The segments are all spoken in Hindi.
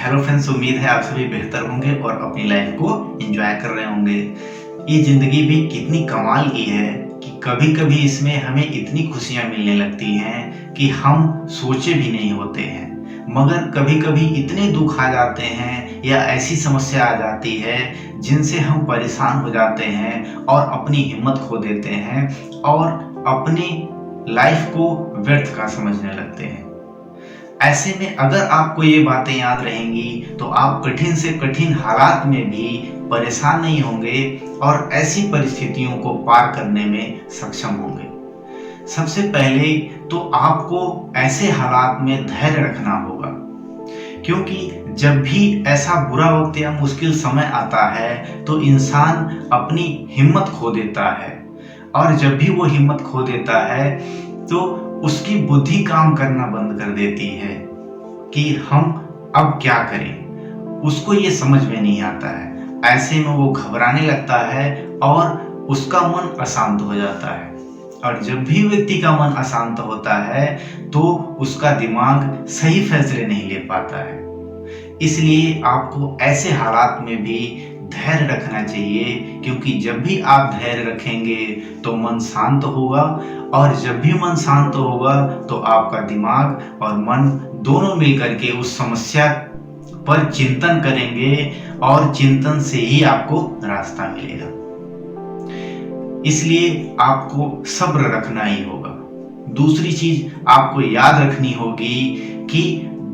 हेलो फ्रेंड्स, उम्मीद है आप सभी बेहतर होंगे और अपनी लाइफ को एंजॉय कर रहे होंगे। ये ज़िंदगी भी कितनी कमाल की है कि कभी-कभी इसमें हमें इतनी खुशियाँ मिलने लगती हैं कि हम सोचे भी नहीं होते हैं। मगर कभी-कभी इतने दुख आ जाते हैं या ऐसी समस्या आ जाती है जिनसे हम परेशान हो जाते हैं और अपनी हिम्मत खो देते हैं और अपनी लाइफ को व्यर्थ का समझने लगते हैं। ऐसे में अगर आपको ये बातें याद रहेंगी तो आप कठिन से कठिन हालात में भी परेशान नहीं होंगे और ऐसी परिस्थितियों को पार करने में सक्षम होंगे। सबसे पहले तो आपको ऐसे हालात में धैर्य रखना होगा, क्योंकि जब भी ऐसा बुरा वक्त या मुश्किल समय आता है तो इंसान अपनी हिम्मत खो देता है और जब भी वो हिम्मत खो देता है तो उसकी बुद्धि काम करना बंद कर देती है कि हम अब क्या करें। उसको ये समझ में नहीं आता है। ऐसे में वो घबराने लगता है और उसका मन अशांत हो जाता है और जब भी व्यक्ति का मन अशांत होता है तो उसका दिमाग सही फैसले नहीं ले पाता है। इसलिए आपको ऐसे हालात में भी धैर्य रखना चाहिए, क्योंकि जब भी आप धैर्य रखेंगे तो मन शांत होगा और जब भी मन शांत होगा तो आपका दिमाग और मन दोनों मिलकर के उस समस्या पर चिंतन करेंगे और चिंतन से ही आपको रास्ता मिलेगा। इसलिए आपको सब्र रखना ही होगा। दूसरी चीज आपको याद रखनी होगी कि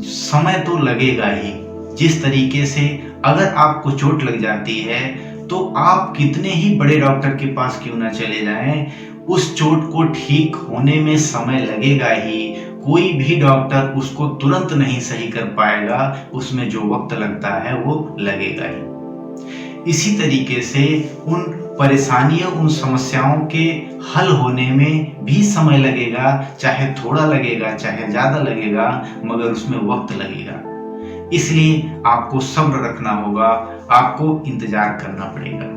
समय तो लगेगा ही। जिस तरीके से अगर आपको चोट लग जाती है तो आप कितने ही बड़े डॉक्टर के पास क्यों ना चले जाएं, उस चोट को ठीक होने में समय लगेगा ही। कोई भी डॉक्टर उसको तुरंत नहीं सही कर पाएगा, उसमें जो वक्त लगता है वो लगेगा ही। इसी तरीके से उन परेशानियों, उन समस्याओं के हल होने में भी समय लगेगा, चाहे थोड़ा लगेगा चाहे ज्यादा लगेगा, मगर उसमें वक्त लगेगा। इसलिए आपको सब्र रखना होगा, आपको इंतजार करना पड़ेगा।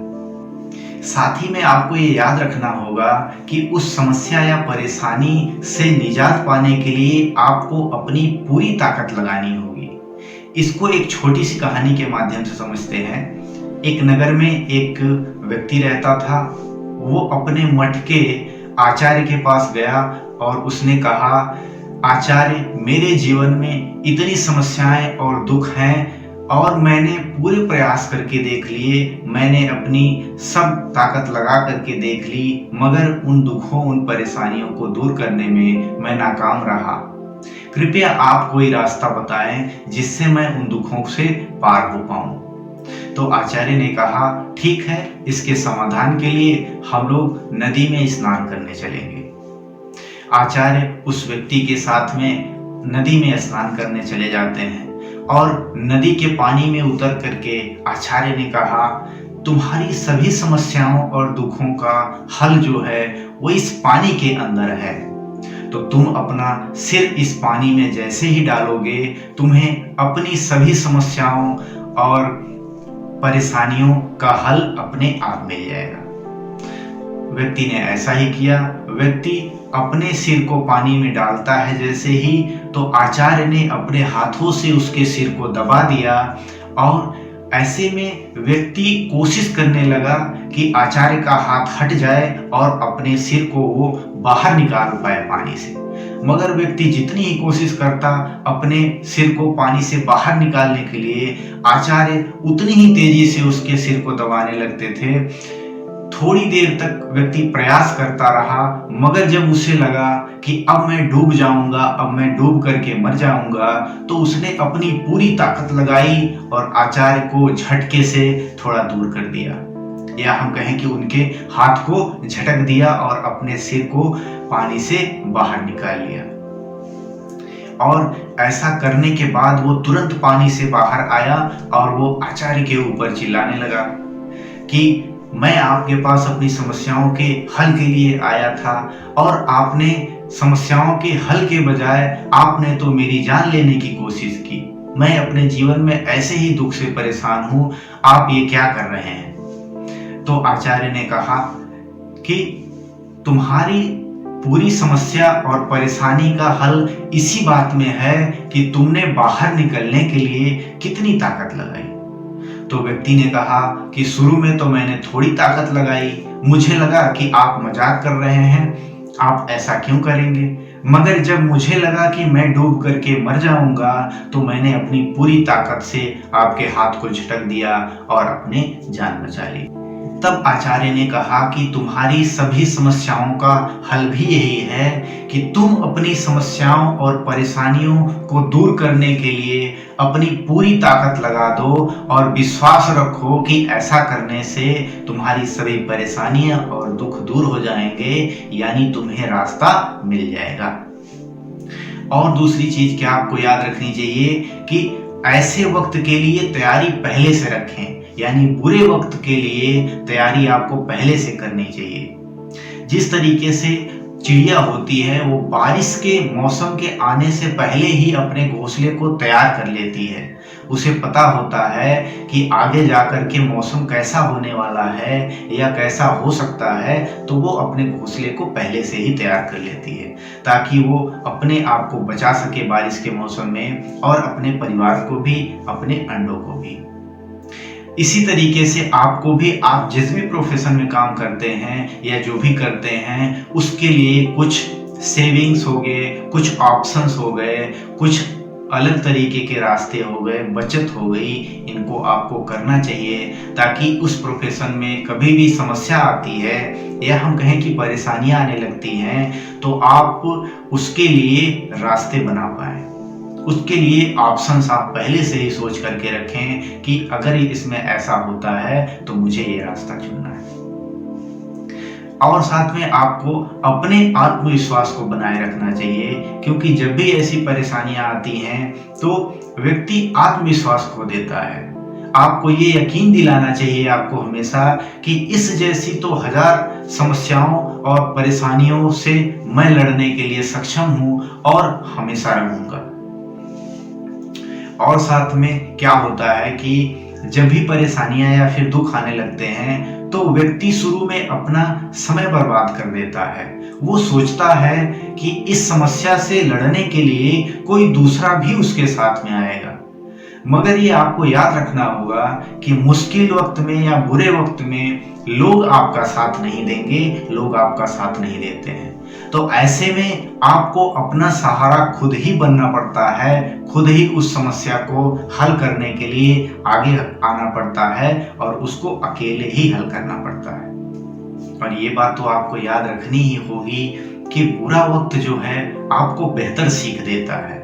साथ ही में आपको ये याद रखना होगा कि उस समस्या या परेशानी से निजात पाने के लिए आपको अपनी पूरी ताकत लगानी होगी। इसको एक छोटी सी कहानी के माध्यम से समझते हैं। एक नगर में एक व्यक्ति रहता था। वो अपने मठ के आचार्य के पास गया और उसने कहा, आचार्य, मेरे जीवन में इतनी समस्याएं और दुख हैं और मैंने पूरे प्रयास करके देख लिए, मैंने अपनी सब ताकत लगा करके देख ली, मगर उन दुखों, उन परेशानियों को दूर करने में मैं नाकाम रहा। कृपया आप कोई रास्ता बताएं जिससे मैं उन दुखों से पार हो पाऊं। तो आचार्य ने कहा, ठीक है, इसके समाधान के लिए हम लोग नदी में स्नान करने चलेंगे। आचार्य उस व्यक्ति के साथ में नदी में स्नान करने चले जाते हैं और नदी के पानी में उतर करके आचार्य ने कहा, तुम्हारी सभी समस्याओं और दुखों का हल जो है वो इस पानी के अंदर है। तो तुम अपना सिर इस पानी में जैसे ही डालोगे, तुम्हें अपनी सभी समस्याओं और परेशानियों का हल अपने आप मिल जाएगा। व्यक्ति ने ऐसा ही किया। व्यक्ति अपने सिर को पानी में डालता है जैसे ही, तो आचार्य ने अपने हाथों से उसके सिर को दबा दिया और ऐसे में व्यक्ति कोशिश करने लगा कि आचार्य का हाथ हट जाए और अपने सिर को वो बाहर निकाल पाए पानी से। मगर व्यक्ति जितनी ही कोशिश करता अपने सिर को पानी से बाहर निकालने के लिए, आचार्य उतनी ही तेजी से उसके सिर को दबाने लगते थे। थोड़ी देर तक व्यक्ति प्रयास करता रहा, मगर जब उसे लगा कि अब मैं डूब जाऊंगा, अब मैं डूब करके मर जाऊंगा, तो उसने अपनी पूरी ताकत लगाई और आचार्य को झटके से थोड़ा दूर कर दिया, या हम कहें कि उनके हाथ को झटक दिया और अपने सिर को पानी से बाहर निकाल लिया। और ऐसा करने के बाद वो तुरंत पानी से बाहर आया और वो आचार्य के ऊपर चिल्लाने लगा कि मैं आपके पास अपनी समस्याओं के हल के लिए आया था और आपने समस्याओं के हल के बजाय आपने तो मेरी जान लेने की कोशिश की। मैं अपने जीवन में ऐसे ही दुख से परेशान हूं, आप ये क्या कर रहे हैं? तो आचार्य ने कहा कि तुम्हारी पूरी समस्या और परेशानी का हल इसी बात में है कि तुमने बाहर निकलने के लिए कितनी ताकत लगाई। तो व्यक्ति ने कहा कि शुरू में तो मैंने थोड़ी ताकत लगाई, मुझे लगा कि आप मजाक कर रहे हैं, आप ऐसा क्यों करेंगे। मगर जब मुझे लगा कि मैं डूब करके मर जाऊंगा तो मैंने अपनी पूरी ताकत से आपके हाथ को झटक दिया और अपने जान बचा ली। तब आचार्य ने कहा कि तुम्हारी सभी समस्याओं का हल भी यही है कि तुम अपनी समस्याओं और परेशानियों को दूर करने के लिए अपनी पूरी ताकत लगा दो और विश्वास रखो कि ऐसा करने से तुम्हारी सभी परेशानियां और दुख दूर हो जाएंगे, यानी तुम्हें रास्ता मिल जाएगा। और दूसरी चीज क्या आपको याद रखनी चाहिए कि ऐसे वक्त के लिए तैयारी पहले से रखें, यानी बुरे वक्त के लिए तैयारी आपको पहले से करनी चाहिए। जिस तरीके से चिड़िया होती है वो बारिश के मौसम के आने से पहले ही अपने घोंसले को तैयार कर लेती है, उसे पता होता है कि आगे जाकर के मौसम कैसा होने वाला है या कैसा हो सकता है, तो वो अपने घोंसले को पहले से ही तैयार कर लेती है ताकि वो अपने आप को बचा सके बारिश के मौसम में और अपने परिवार को भी, अपने अंडों को भी। इसी तरीके से आपको भी, आप जिस भी प्रोफेशन में काम करते हैं या जो भी करते हैं उसके लिए कुछ सेविंग्स हो गए, कुछ ऑप्शंस हो गए, कुछ अलग तरीके के रास्ते हो गए, बचत हो गई, इनको आपको करना चाहिए ताकि उस प्रोफेशन में कभी भी समस्या आती है या हम कहें कि परेशानियां आने लगती हैं तो आप उसके लिए रास्ते बना पाएं। उसके लिए ऑप्शंस आप पहले से ही सोच करके रखें कि अगर इसमें ऐसा होता है तो मुझे ये रास्ता चुनना है। और साथ में आपको अपने आत्मविश्वास को बनाए रखना चाहिए, क्योंकि जब भी ऐसी परेशानियां आती हैं तो व्यक्ति आत्मविश्वास खो देता है। आपको ये यकीन दिलाना चाहिए आपको हमेशा कि इस जैसी तो हजार समस्याओं और परेशानियों से मैं लड़ने के लिए सक्षम हूं और हमेशा रहूंगा। और साथ में क्या होता है कि जब भी परेशानियां या फिर दुख आने लगते हैं तो व्यक्ति शुरू में अपना समय बर्बाद कर देता है। वो सोचता है कि इस समस्या से लड़ने के लिए कोई दूसरा भी उसके साथ में आएगा, मगर ये आपको याद रखना होगा कि मुश्किल वक्त में या बुरे वक्त में लोग आपका साथ नहीं देंगे, लोग आपका साथ नहीं देते हैं। तो ऐसे में आपको अपना सहारा खुद ही बनना पड़ता है, खुद ही उस समस्या को हल करने के लिए आगे आना पड़ता है और उसको अकेले ही हल करना पड़ता है। और ये बात तो आपको याद रखनी ही होगी कि बुरा वक्त जो है आपको बेहतर सीख देता है,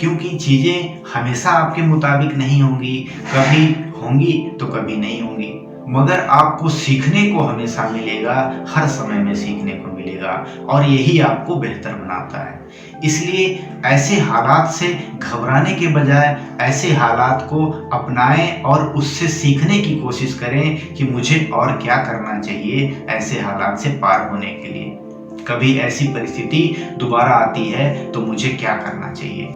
क्योंकि चीजें हमेशा आपके मुताबिक नहीं होंगी, कभी होंगी तो कभी नहीं होंगी, मगर आपको सीखने को हमेशा मिलेगा, हर समय में सीखने को मिलेगा और यही आपको बेहतर बनाता है। इसलिए ऐसे हालात से घबराने के बजाय ऐसे हालात को अपनाएं और उससे सीखने की कोशिश करें कि मुझे और क्या करना चाहिए ऐसे हालात से पार होने के लिए। कभी ऐसी परिस्थिति दोबारा आती है तो मुझे क्या करना चाहिए।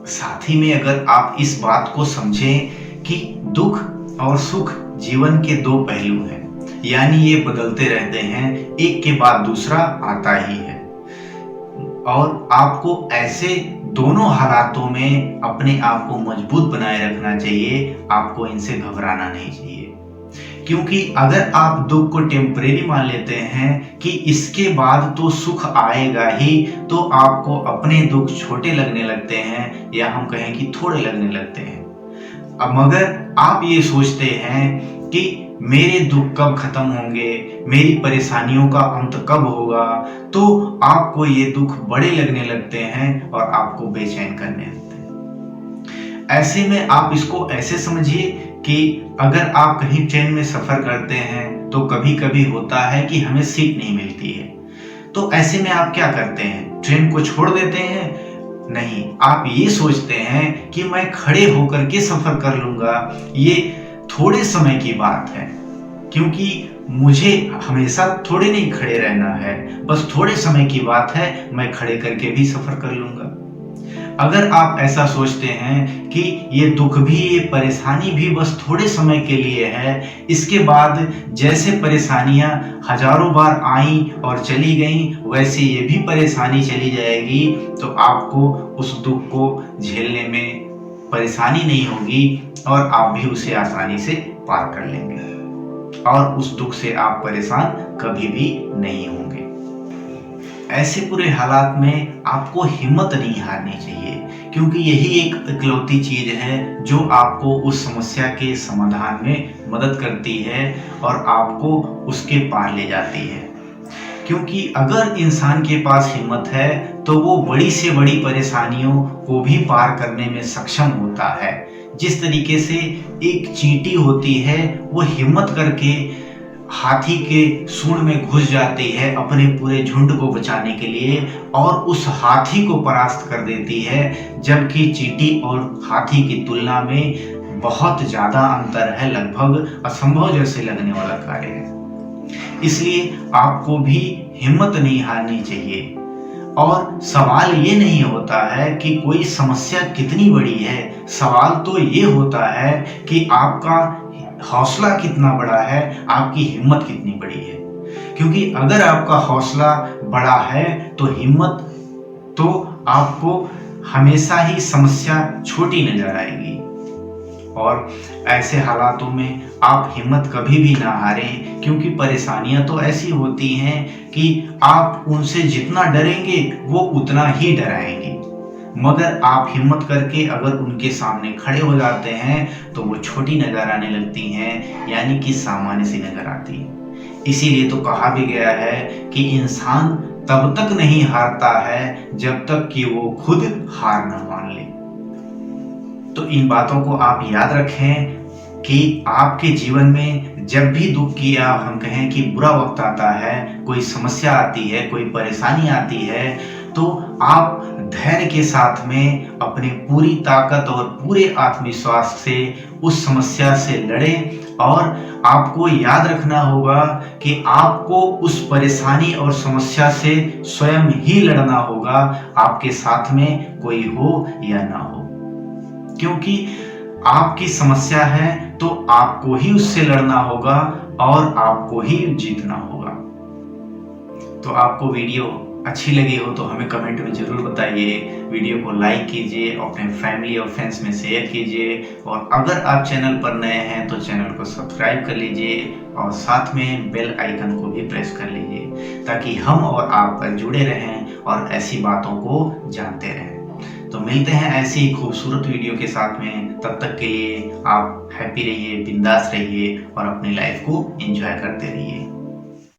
साथ ही में अगर आप इस बात को समझें कि दुख और सुख जीवन के दो पहलू हैं, यानी ये बदलते रहते हैं, एक के बाद दूसरा आता ही है, और आपको ऐसे दोनों हालातों में अपने आप को मजबूत बनाए रखना चाहिए, आपको इनसे घबराना नहीं चाहिए। क्योंकि अगर आप दुख को टेम्परेरी मान लेते हैं कि इसके बाद तो सुख आएगा ही, तो आपको अपने दुख छोटे लगने लगते हैं या हम कहें कि थोड़े लगने लगते हैं। अब मगर आप ये सोचते हैं कि मेरे दुख कब खत्म होंगे, मेरी परेशानियों का अंत कब होगा, तो आपको ये दुख बड़े लगने लगते हैं और आपको बेचैन करने लगते हैं। ऐसे में आप इसको ऐसे समझिए कि अगर आप कहीं ट्रेन में सफर करते हैं तो कभी कभी होता है कि हमें सीट नहीं मिलती है, तो ऐसे में आप क्या करते हैं, ट्रेन को छोड़ देते हैं? नहीं, आप ये सोचते हैं कि मैं खड़े होकर के सफर कर लूंगा, ये थोड़े समय की बात है, क्योंकि मुझे हमेशा थोड़े नहीं खड़े रहना है, बस थोड़े समय की बात है, मैं खड़े करके भी सफर कर लूंगा। अगर आप ऐसा सोचते हैं कि ये दुख भी, ये परेशानी भी बस थोड़े समय के लिए है, इसके बाद जैसे परेशानियां हजारों बार आई और चली गई वैसे ये भी परेशानी चली जाएगी, तो आपको उस दुख को झेलने में परेशानी नहीं होगी और आप भी उसे आसानी से पार कर लेंगे और उस दुख से आप परेशान कभी भी नहीं होंगे। ऐसे पूरे हालात में आपको हिम्मत नहीं हारनी चाहिए, क्योंकि यही एक इकलौती चीज है जो आपको उस समस्या के समाधान में मदद करती है और आपको उसके पार ले जाती है। क्योंकि अगर इंसान के पास हिम्मत है तो वो बड़ी से बड़ी परेशानियों को भी पार करने में सक्षम होता है। जिस तरीके से एक चींटी होती है वो हिम्मत करके हाथी के सूंड में घुस जाती है अपने पूरे झुंड को बचाने के लिए और उस हाथी को परास्त कर देती है, जबकि चींटी और हाथी की तुलना में बहुत ज्यादा अंतर है, लगभग असंभव जैसे लगने वाला कार्य है। इसलिए आपको भी हिम्मत नहीं हारनी चाहिए। और सवाल ये नहीं होता है कि कोई समस्या कितनी बड़ी है, सवाल तो ये होता है कि आपका हौसला कितना बड़ा है, आपकी हिम्मत कितनी बड़ी है। क्योंकि अगर आपका हौसला बड़ा है तो हिम्मत तो आपको हमेशा ही समस्या छोटी नजर आएगी और ऐसे हालातों में आप हिम्मत कभी भी ना हारें, क्योंकि परेशानियां तो ऐसी होती हैं कि आप उनसे जितना डरेंगे वो उतना ही डराएंगे, मगर आप हिम्मत करके अगर उनके सामने खड़े हो जाते हैं तो वो छोटी नजर आने लगती हैं, यानी कि सामान्य सी नजर आती है। इसीलिए तो कहा भी गया है कि इंसान तब तक नहीं हारता है जब तक कि वो खुद हार न मान ले। तो इन बातों को आप याद रखें कि आपके जीवन में जब भी दुख की या हम कहें कि बुरा वक्त आता है, कोई समस्या आती है, कोई परेशानी आती है, तो आप धैर्य के साथ में अपनी पूरी ताकत और पूरे आत्मविश्वास से उस समस्या से लड़ें। और आपको याद रखना होगा कि आपको उस परेशानी और समस्या से स्वयं ही लड़ना होगा, आपके साथ में कोई हो या ना हो। क्योंकि आपकी समस्या है तो आपको ही उससे लड़ना होगा और आपको ही जीतना होगा। तो आपको वीडियो अच्छी लगी हो तो हमें कमेंट में जरूर बताइए, वीडियो को लाइक कीजिए, अपने फैमिली और फ्रेंड्स में शेयर कीजिए और अगर आप चैनल पर नए हैं तो चैनल को सब्सक्राइब कर लीजिए और साथ में बेल आइकन को भी प्रेस कर लीजिए ताकि हम और आप जुड़े रहें और ऐसी बातों को जानते रहें। तो मिलते हैं ऐसी खूबसूरत वीडियो के साथ में, तब तक के लिए आप हैप्पी रहिए, बिंदास रहिए और अपनी लाइफ को एंजॉय करते रहिए।